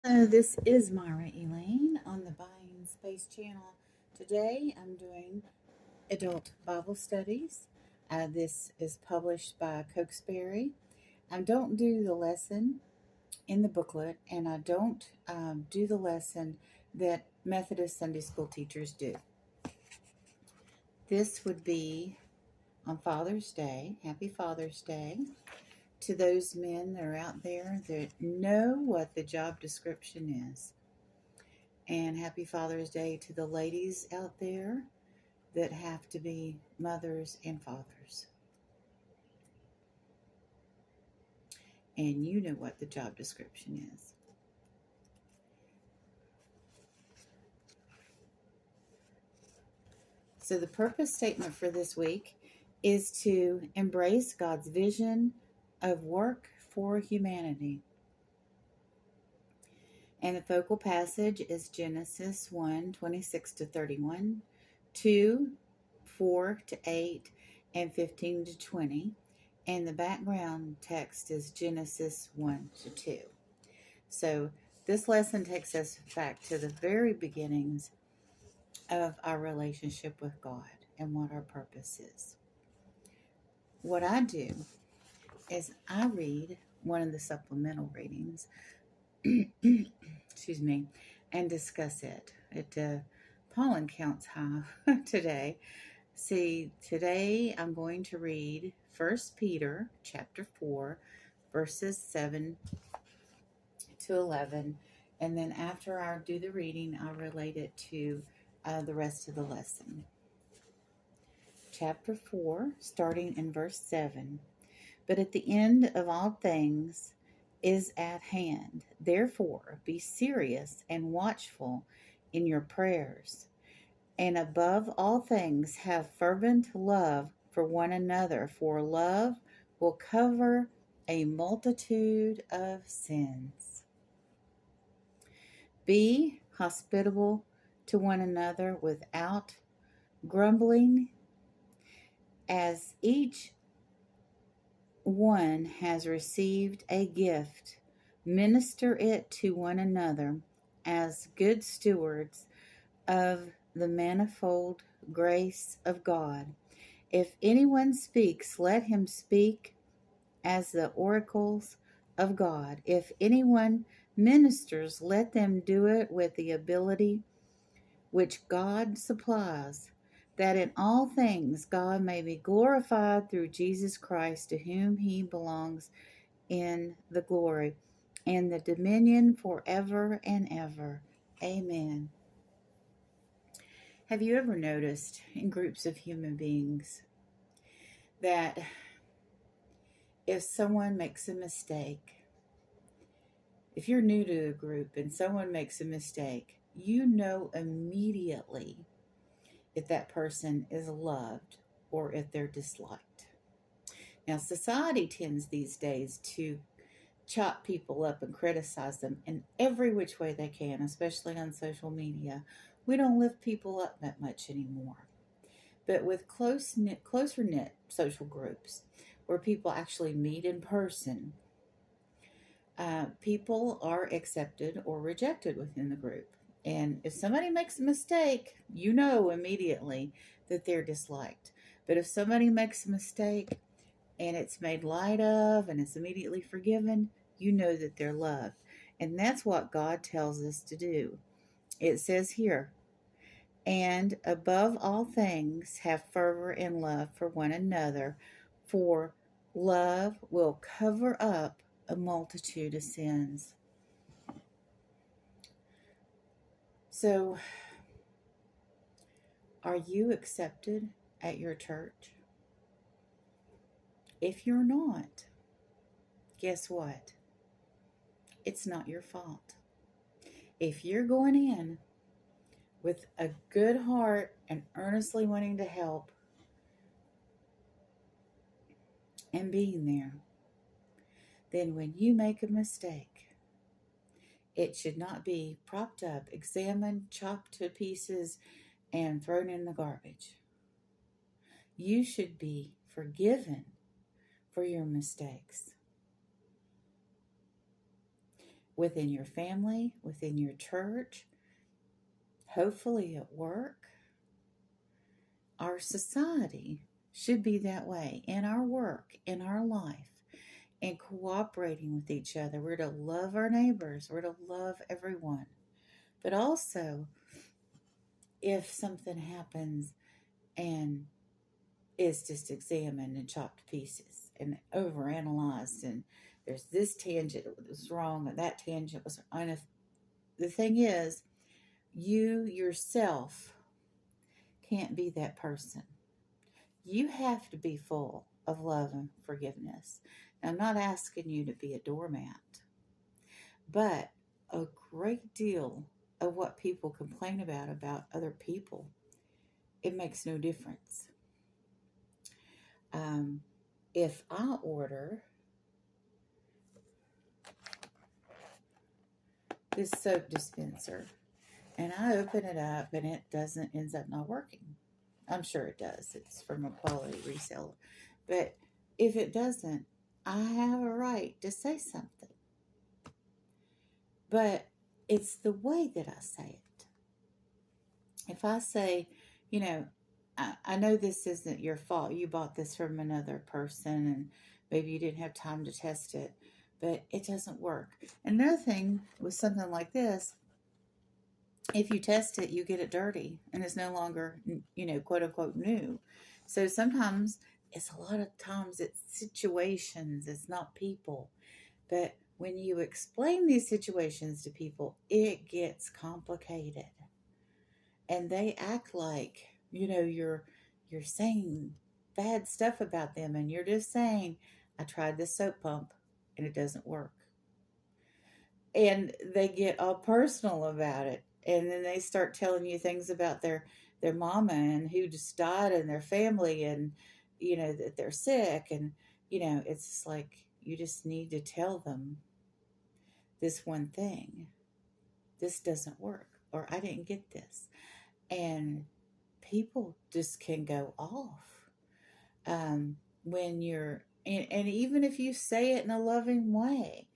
This is Myra Elaine on the Buying Space channel. Today I'm doing adult Bible studies. This is published by Cokesbury. I don't do the lesson in the booklet, and I don't do the lesson that Methodist Sunday school teachers do. This would be on Father's Day. Happy Father's Day to those men that are out there that know what the job description is. And happy Father's Day to the ladies out there that have to be mothers and fathers. And you know what the job description is. So the purpose statement for this week is to embrace God's vision of work for humanity. And the focal passage is Genesis 1:26-31, 2, 4-8, and 15-20. And the background text is Genesis 1-2. So this lesson takes us back to the very beginnings of our relationship with God and what our purpose is. What I do is I read one of the supplemental readings, excuse me, and discuss it. Pollen counts high today. See, today I'm going to read 1 Peter chapter 4, verses 7 to 11. And then after I do the reading, I'll relate it to the rest of the lesson. Chapter 4, starting in verse 7. But at the end of all things is at hand. Therefore, be serious and watchful in your prayers. And above all things, have fervent love for one another, for love will cover a multitude of sins. Be hospitable to one another without grumbling, as each one has received a gift. Minister it to one another as good stewards of the manifold grace of God. If anyone speaks, let him speak as the oracles of God. If anyone ministers, let them do it with the ability which God supplies, that in all things God may be glorified through Jesus Christ, to whom he belongs in the glory and the dominion forever and ever. Amen. Have you ever noticed in groups of human beings that if someone makes a mistake, if you're new to a group and someone makes a mistake, you know immediately if that person is loved or if they're disliked. Now, society tends these days to chop people up and criticize them in every which way they can, especially on social media. We don't lift people up that much anymore. But with closer knit social groups where people actually meet in person, people are accepted or rejected within the group. And if somebody makes a mistake, you know immediately that they're disliked. But if somebody makes a mistake and it's made light of and it's immediately forgiven, you know that they're loved. And that's what God tells us to do. It says here, and above all things, have fervor and love for one another, for love will cover up a multitude of sins. So, are you accepted at your church? If you're not, guess what? It's not your fault. If you're going in with a good heart and earnestly wanting to help and being there, then when you make a mistake, it should not be propped up, examined, chopped to pieces, and thrown in the garbage. You should be forgiven for your mistakes. within your family, within your church, hopefully at work. Our society should be that way in our work, in our life, and cooperating with each other. We're to love our neighbors, we're to love everyone. But also, if something happens and is just examined and chopped to pieces and overanalyzed, and there's this tangent that was wrong and that tangent was wrong. And the thing is, you yourself can't be that person. You have to be full of love and forgiveness. Now, I'm not asking you to be a doormat, but a great deal of what people complain about other people, it makes no difference. Um, if I order this soap dispenser and I open it up and it ends up not working, I'm sure it does. It's from a quality reseller. But if it doesn't, I have a right to say something. But it's the way that I say it. If I say, you know, I know this isn't your fault. You bought this from another person and maybe you didn't have time to test it, but it doesn't work. Another thing with something like this, if you test it, you get it dirty and it's no longer, quote unquote, new. So sometimes a lot of times it's situations, it's not people. But when you explain these situations to people, it gets complicated. And they act like, you're saying bad stuff about them and you're just saying, I tried this soap pump and it doesn't work. And they get all personal about it. And then they start telling you things about their mama and who just died and their family and, that they're sick. And, it's just like you just need to tell them this one thing. This doesn't work. Or I didn't get this. And people just can go off when and even if you say it in a loving way,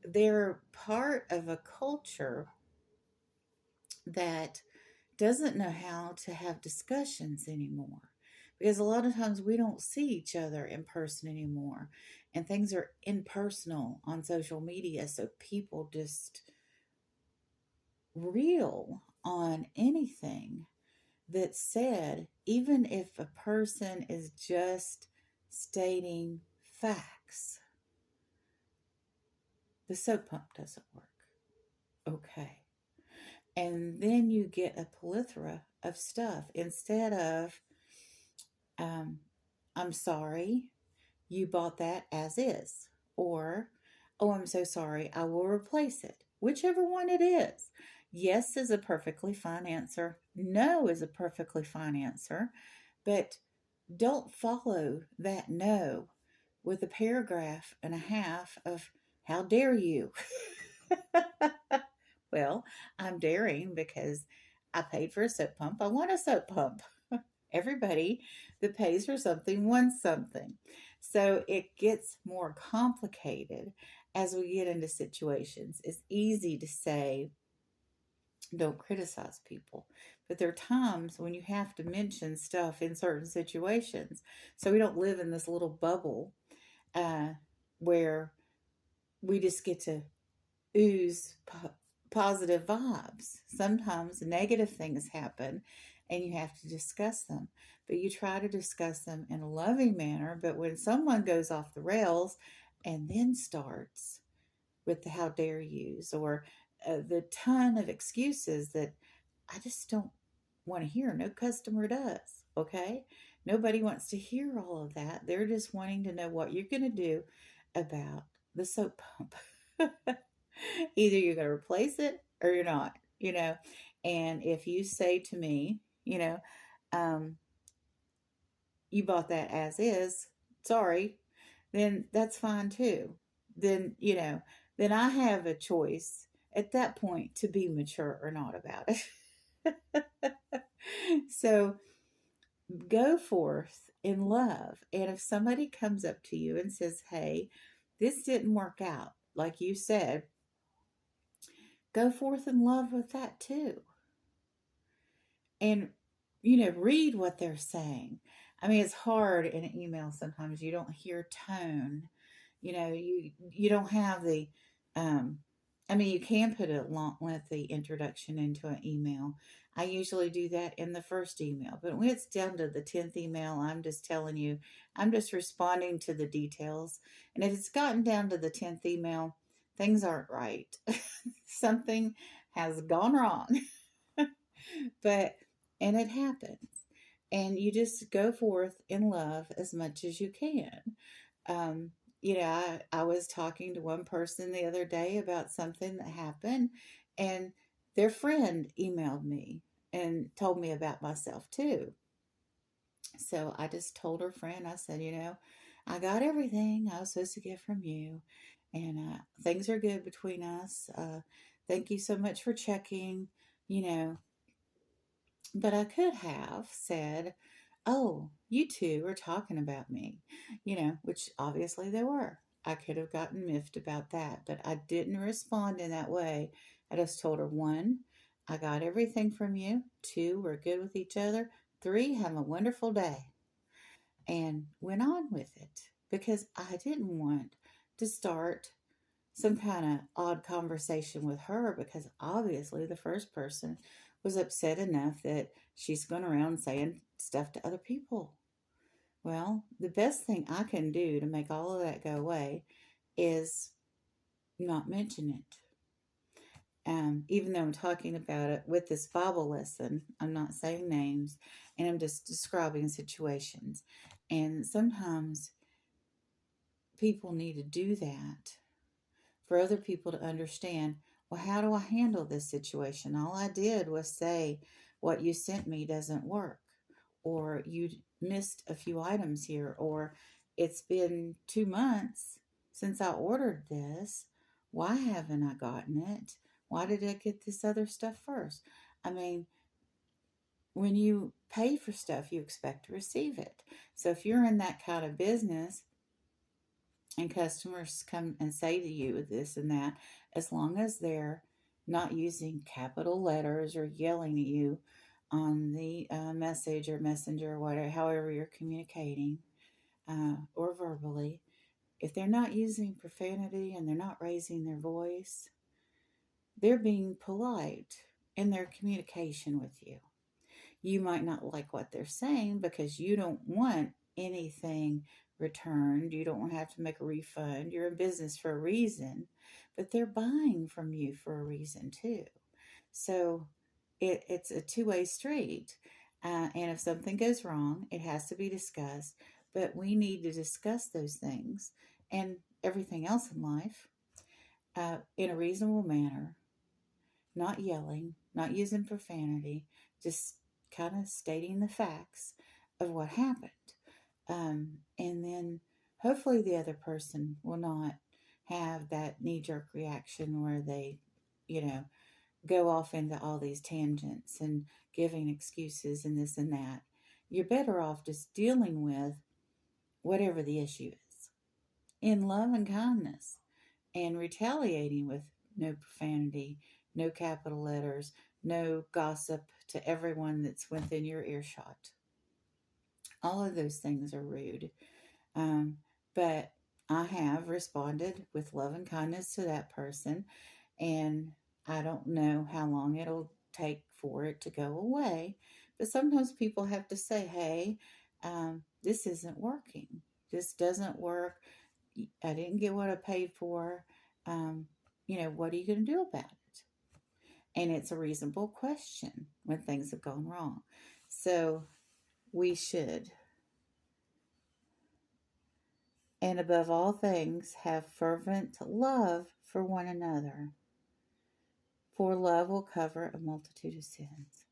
they're part of a culture that doesn't know how to have discussions anymore, because a lot of times we don't see each other in person anymore and things are impersonal on social media, so people just reel on anything that's said, even if a person is just stating facts. The soap pump doesn't work. Okay. And then you get a plethora of stuff instead of, I'm sorry, you bought that as is. Or, oh, I'm so sorry, I will replace it. Whichever one it is. Yes is a perfectly fine answer. No is a perfectly fine answer. But don't follow that no with a paragraph and a half of, how dare you? Well, I'm daring because I paid for a soap pump. I want a soap pump. Everybody that pays for something wants something. So it gets more complicated as we get into situations. It's easy to say, don't criticize people. But there are times when you have to mention stuff in certain situations. So we don't live in this little bubble where we just get to ooze positive vibes. Sometimes negative things happen and you have to discuss them, but you try to discuss them in a loving manner. But when someone goes off the rails and then starts with the how dare yous or the ton of excuses that I just don't want to hear, no customer does, okay? Nobody wants to hear all of that. They're just wanting to know what you're going to do about the soap pump. Either you're going to replace it or you're not, And if you say to me, um, you bought that as is, sorry, then that's fine too. Then, then I have a choice at that point to be mature or not about it. So go forth in love. And if somebody comes up to you and says, hey, this didn't work out, like you said, go forth in love with that too. And, read what they're saying. I mean, it's hard in an email sometimes. You don't hear tone. You don't have the, um, I mean, you can put a long, lengthy introduction into an email. I usually do that in the first email, but when it's down to the 10th email, I'm just telling you, I'm just responding to the details. And if it's gotten down to the 10th email, things aren't right. Something has gone wrong. But, and it happens. And you just go forth in love as much as you can. Um, I was talking to one person the other day about something that happened, and their friend emailed me and told me about myself too. So I just told her friend, I said, I got everything I was supposed to get from you, and things are good between us. Thank you so much for checking, you know, but I could have said, "Oh, you two are talking about me," which obviously they were. I could have gotten miffed about that, but I didn't respond in that way. I just told her, one, I got everything from you. Two, we're good with each other. Three, have a wonderful day. And went on with it because I didn't want to start some kind of odd conversation with her because obviously the first person was upset enough that she's going around saying stuff to other people. Well, the best thing I can do to make all of that go away is not mention it. Even though I'm talking about it with this Bible lesson, I'm not saying names and I'm just describing situations. And sometimes people need to do that for other people to understand, well, how do I handle this situation? All I did was say, what you sent me doesn't work, or you missed a few items here, or it's been 2 months since I ordered this. Why haven't I gotten it? Why did I get this other stuff first? I mean, when you pay for stuff, you expect to receive it. So if you're in that kind of business, and customers come and say to you this and that, as long as they're not using capital letters or yelling at you on the message or messenger or whatever, however you're communicating, or verbally, if they're not using profanity and they're not raising their voice, they're being polite in their communication with you. You might not like what they're saying because you don't want anything returned. You don't want to have to make a refund. You're in business for a reason, but they're buying from you for a reason too. So it's a two-way street. And if something goes wrong, it has to be discussed. But we need to discuss those things and everything else in life in a reasonable manner, not yelling, not using profanity, just kind of stating the facts of what happened. And then hopefully the other person will not have that knee jerk reaction where they, you know, go off into all these tangents and giving excuses and this and that. You're better off just dealing with whatever the issue is in love and kindness and retaliating with no profanity, no capital letters, no gossip to everyone that's within your earshot. All of those things are rude. Um, but I have responded with love and kindness to that person, and I don't know how long it'll take for it to go away. But sometimes people have to say, hey, this isn't working. This doesn't work. I didn't get what I paid for. Um, what are you going to do about it? And it's a reasonable question when things have gone wrong. So we should, and above all things, have fervent love for one another, for love will cover a multitude of sins.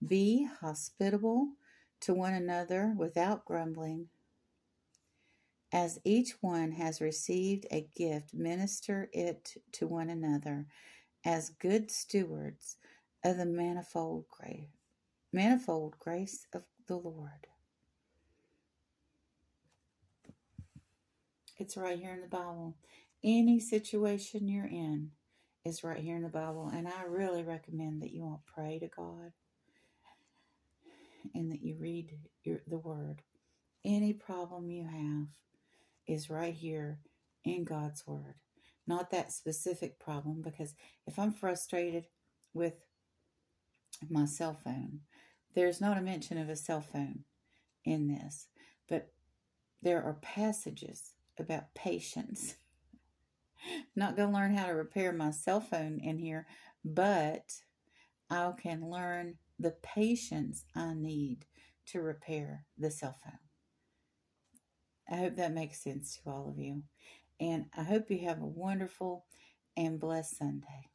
Be hospitable to one another without grumbling. As each one has received a gift, minister it to one another as good stewards of the manifold grace of the Lord. It's right here in the Bible. Any situation you're in, is right here in the Bible, and I really recommend that you all pray to God and that you read the Word. Any problem you have is right here in God's Word. Not that specific problem, because if I'm frustrated with my cell phone, there's not a mention of a cell phone in this, but there are passages about patience. Not going to learn how to repair my cell phone in here, but I can learn the patience I need to repair the cell phone. I hope that makes sense to all of you. And I hope you have a wonderful and blessed Sunday.